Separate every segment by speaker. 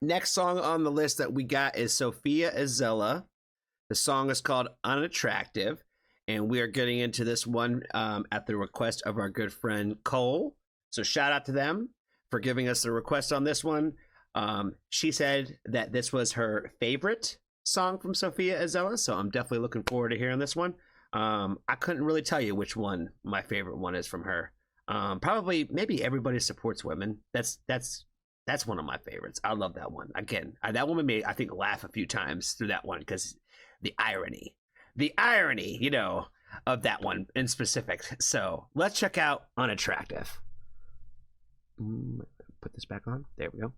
Speaker 1: Next song on the list that we got is Sofia Isella. The song is called Unattractive, and we are getting into this one at the request of our good friend Cole. So shout out to them for giving us the request on this one. She said that this was her favorite song from Sofia Isella, so I'm definitely looking forward to hearing this one. I couldn't really tell you which one my favorite one is from her. Probably, maybe Everybody Supports Women. That's one of my favorites. I love that one. Again, that one made me, I think, laugh a few times through that one because the irony, of that one in specific. So let's check out Unattractive. Put this back on. There we go.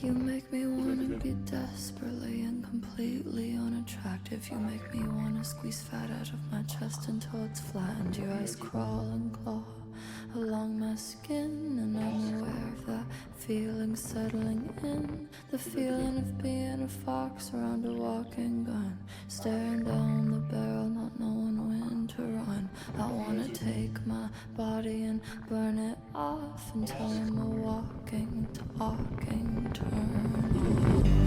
Speaker 2: You make me wanna be desperately and completely unattractive. You make me wanna squeeze fat out of my chest until it's flattened. Your eyes crawl and claw along my skin, and I'm aware of that feeling settling in. The feeling of being a fox around a walking gun, staring down the barrel, not knowing when to run. I wanna take my body and burn it off until I'm a walking, talking turn on.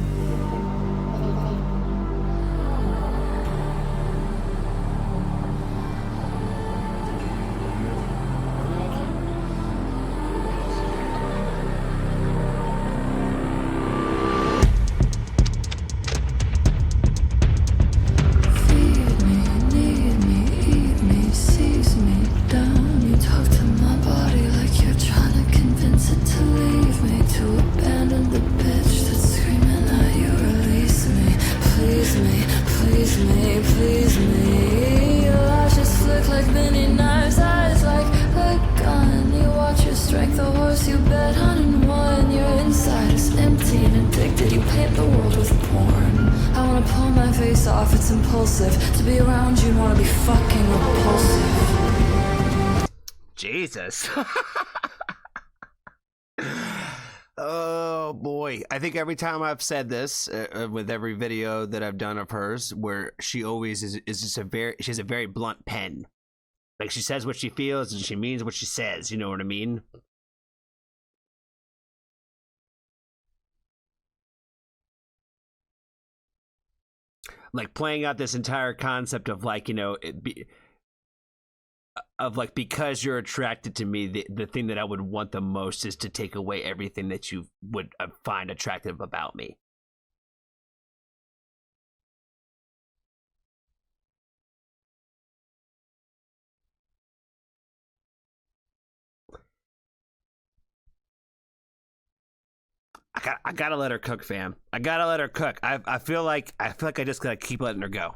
Speaker 2: Off, it's impulsive to be around you and want to be fucking repulsive.
Speaker 1: Jesus. Oh boy, I think every time I've said this with every video that I've done of hers, where she always is just she has a very blunt pen. Like, she says what she feels and she means what she says, you know what I mean? Like, playing out this entire concept of, like, because you're attracted to me, the thing that I would want the most is to take away everything that you would find attractive about me. I gotta let her cook, fam. I gotta let her cook. I feel like I just gotta keep letting her go.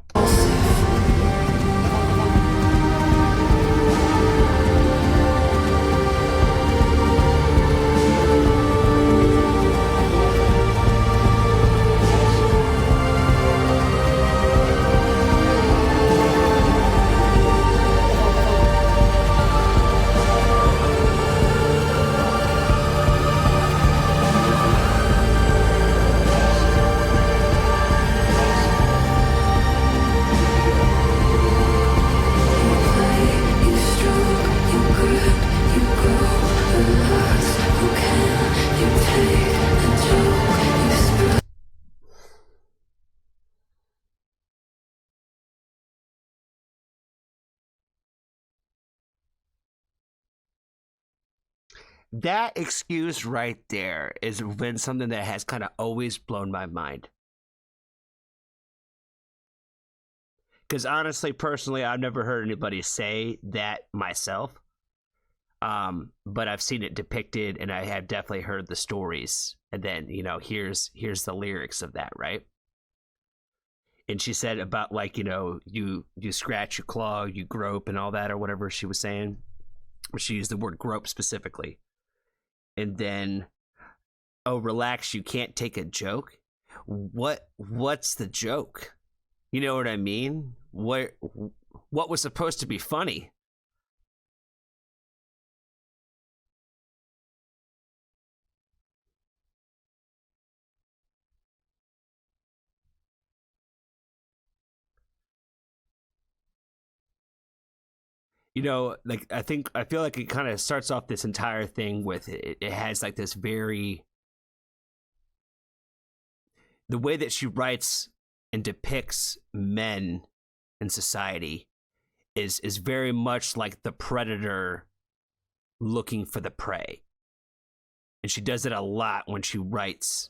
Speaker 1: That excuse right there has been something that has kind of always blown my mind. Because honestly, personally, I've never heard anybody say that myself. But I've seen it depicted, and I have definitely heard the stories. And then, here's the lyrics of that, right? And she said about, like, you scratch, you claw, you grope, and all that, or whatever she was saying. She used the word grope specifically. And then, oh, relax, you can't take a joke. What's the joke? You know what I mean? What was supposed to be funny? You know, like I feel like it kind of starts off this entire thing with it has like this very the way that she writes and depicts men in society is very much like the predator looking for the prey. And she does it a lot when she writes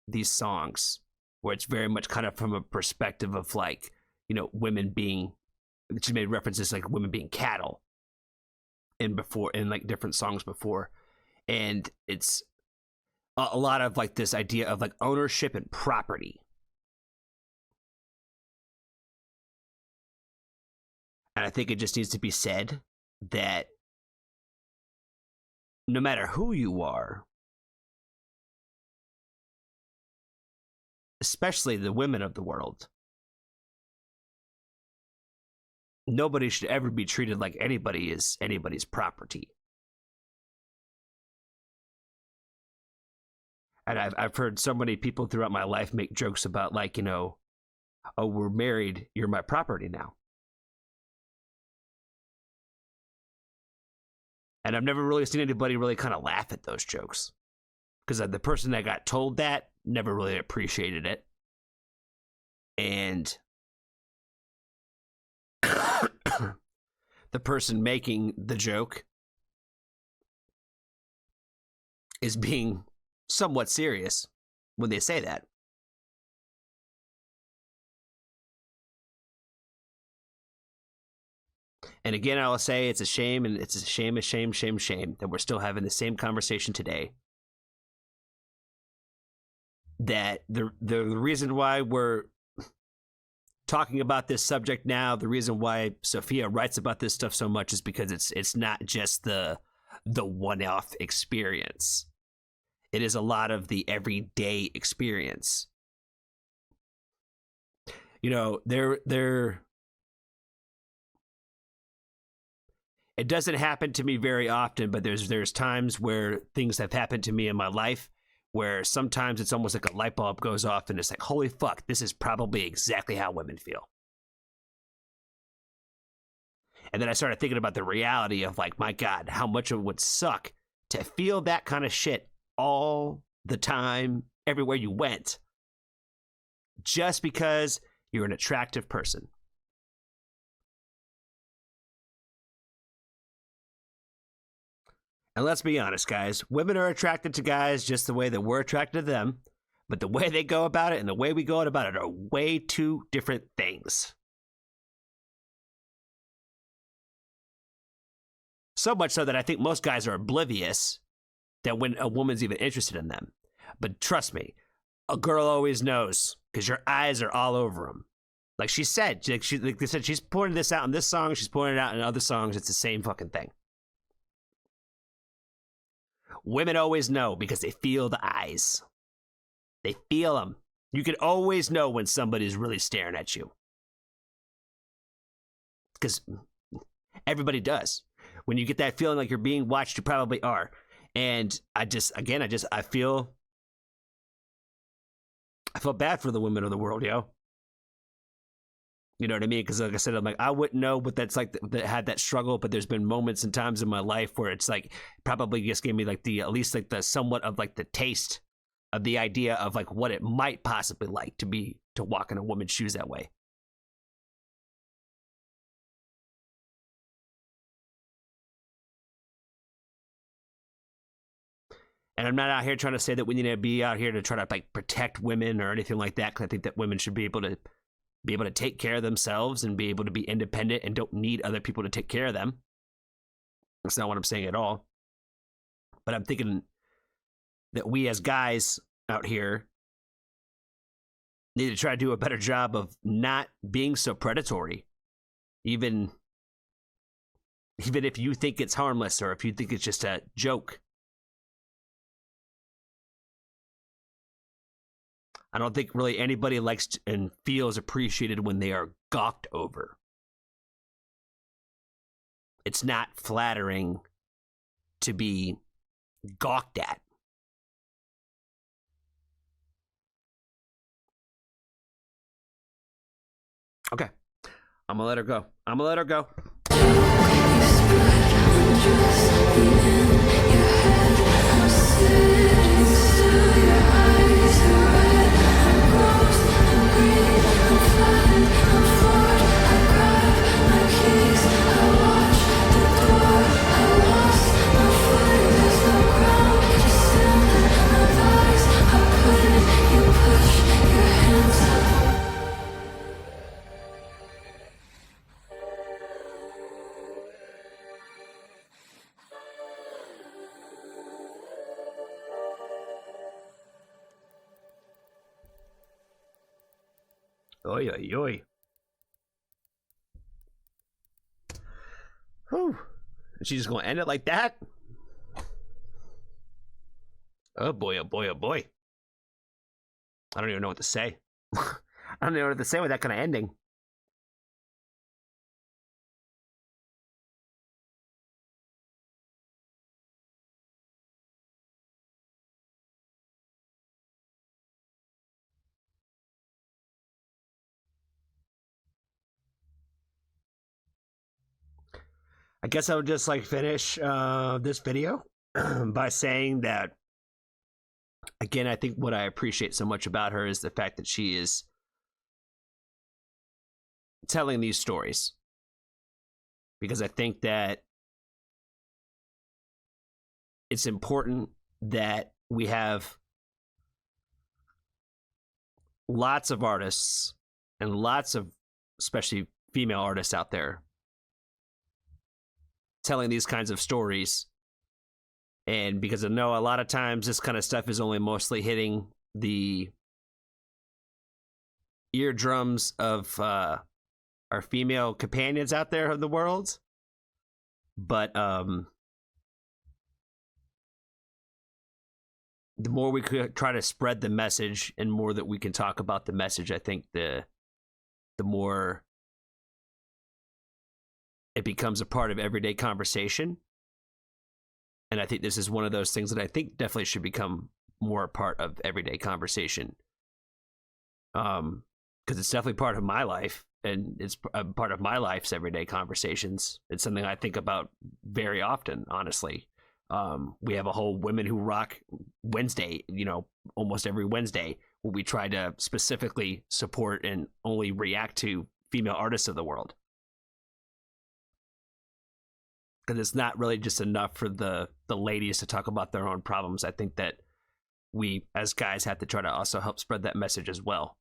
Speaker 1: these songs where it's very much kind of from a perspective of like, you know, women being she made references like women being cattle in like different songs before. And it's a lot of like this idea of like ownership and property. And I think it just needs to be said that no matter who you are, especially the women of the world, nobody should ever be treated like anybody is anybody's property. And I've heard so many people throughout my life make jokes about like, you know, oh, we're married, you're my property now. And I've never really seen anybody really kind of laugh at those jokes. Because the person that got told that never really appreciated it. And the person making the joke is being somewhat serious when they say that. And again, I will say it's a shame, and it's a shame that we're still having the same conversation today. That the reason why we're talking about this subject now, the reason why Sofia writes about this stuff so much is because it's not just the one-off experience. It is a lot of the everyday experience. You know, it doesn't happen to me very often, but there's times where things have happened to me in my life where sometimes it's almost like a light bulb goes off and it's like, holy fuck, this is probably exactly how women feel. And then I started thinking about the reality of like, my God, how much it would suck to feel that kind of shit all the time, everywhere you went, just because you're an attractive person. And let's be honest, guys, women are attracted to guys just the way that we're attracted to them, but the way they go about it and the way we go about it are way two different things. So much so that I think most guys are oblivious that when a woman's even interested in them. But trust me, a girl always knows because your eyes are all over them. Like she said, like they said, she's pointing this out in this song, she's pointing it out in other songs. It's the same fucking thing. Women always know because they feel the eyes. They feel them. You can always know when somebody's really staring at you. Because everybody does. When you get that feeling like you're being watched, you probably are. And I feel bad for the women of the world, yo. You know what I mean? Because like I said, I'm like, I wouldn't know what that's like that had that struggle, but there's been moments and times in my life where it's like probably just gave me like at least like the somewhat of like the taste of the idea of like what it might possibly like to walk in a woman's shoes that way. And I'm not out here trying to say that we need to be out here to try to like protect women or anything like that, because I think that women should be able to take care of themselves and be able to be independent and don't need other people to take care of them. That's not what I'm saying at all. But I'm thinking that we as guys out here need to try to do a better job of not being so predatory. Even if you think it's harmless or if you think it's just a joke. I don't think really anybody likes and feels appreciated when they are gawked over. It's not flattering to be gawked at. Okay. I'm gonna let her go. I'm gonna let her go. Oi, oi, oi. Whew. Is she just gonna end it like that? Oh boy, oh boy, oh boy. I don't even know what to say. I don't know what to say with that kind of ending. I guess I would just like finish this video by saying that, again, I think what I appreciate so much about her is the fact that she is telling these stories. Because I think that it's important that we have lots of artists and lots of, especially female artists out there, telling these kinds of stories. And because I know a lot of times this kind of stuff is only mostly hitting the eardrums of our female companions out there of the world. But the more we could try to spread the message and more that we can talk about the message, I think the more it becomes a part of everyday conversation. And I think this is one of those things that I think definitely should become more a part of everyday conversation. Because it's definitely part of my life, and it's a part of my life's everyday conversations. It's something I think about very often, honestly. We have a whole Women Who Rock Wednesday, almost every Wednesday, where we try to specifically support and only react to female artists of the world. Because it's not really just enough for the ladies to talk about their own problems. I think that we, as guys, have to try to also help spread that message as well.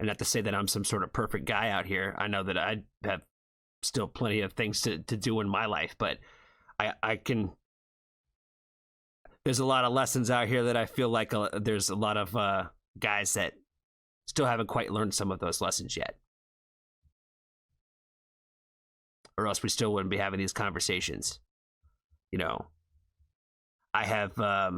Speaker 1: And not to say that I'm some sort of perfect guy out here. I know that I have still plenty of things to do in my life, but I can... There's a lot of lessons out here that I feel like there's a lot of guys that still haven't quite learned some of those lessons yet. Or else we still wouldn't be having these conversations. I have a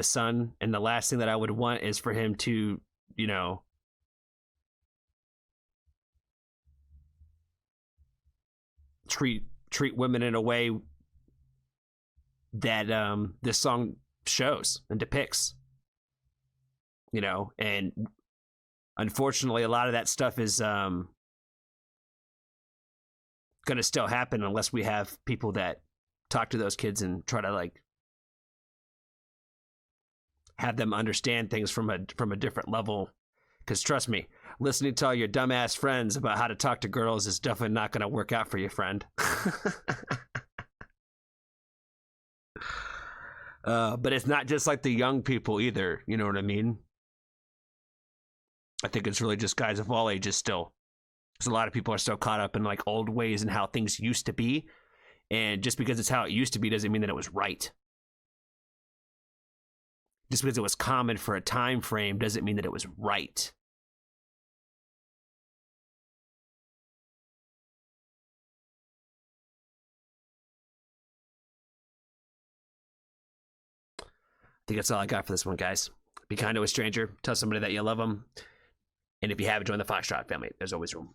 Speaker 1: son, and the last thing that I would want is for him to, treat women in a way that this song shows and depicts. And unfortunately, a lot of that stuff is going to still happen unless we have people that talk to those kids and try to have them understand things from a different level. Because trust me, listening to all your dumbass friends about how to talk to girls is definitely not going to work out for you, friend. But it's not just like the young people either. You know what I mean? I think it's really just guys of all ages still. Because a lot of people are still caught up in old ways and how things used to be. And just because it's how it used to be doesn't mean that it was right. Just because it was common for a time frame doesn't mean that it was right. I think that's all I got for this one, guys. Be kind to a stranger. Tell somebody that you love them. And if you haven't joined the Foxtrot family, there's always room.